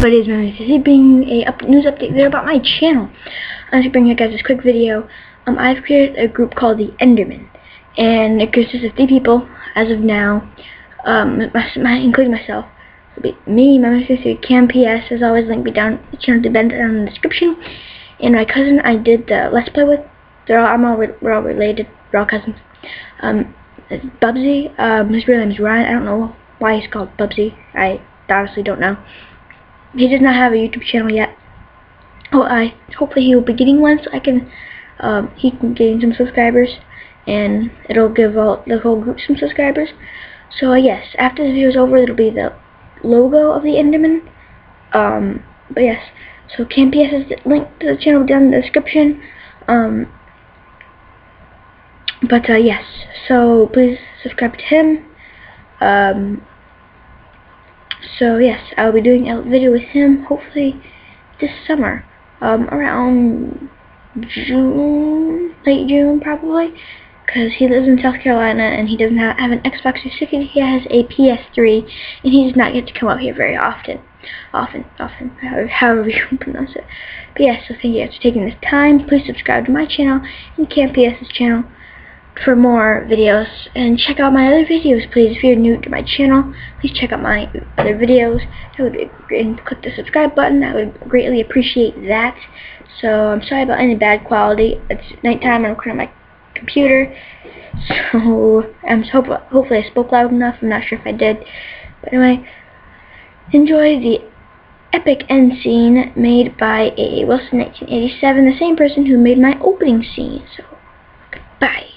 But it's bringing a news update video about my channel. I'm just bringing you guys this quick video. I've created a group called the Enderman, and it consists of 3 people as of now, including myself. It'll be me, my sister, Cam PS, as always. Link me down the channel down in the description. And my cousin I did the Let's Play with. We're all related. We're all cousins. Bubsy. His real name is Ryan. I don't know why he's called Bubsy. I honestly don't know. He does not have a YouTube channel yet. Hopefully he will be getting one, so he can gain some subscribers, and it'll give the whole group some subscribers. So yes, after the video is over, it'll be the logo of the Enderman. But yes, so Cam PS has the link to the channel down in the description. Yes, so please subscribe to him. So yes, I'll be doing a video with him hopefully this summer, around June, late June probably, because he lives in South Carolina and he doesn't have an Xbox 360. He has a PS3, and he does not get to come out here very often, however you pronounce it. But yes, so thank you guys for taking this time. Please subscribe to my channel and Cam PS's channel for more videos, and check out my other videos, please. If you're new to my channel, please check out my other videos. And click the subscribe button. I would greatly appreciate that. So I'm sorry about any bad quality. It's nighttime. I'm recording on my computer, so hopefully I spoke loud enough. I'm not sure if I did, but anyway, enjoy the epic end scene made by a Wilson 1987, the same person who made my opening scene. So goodbye.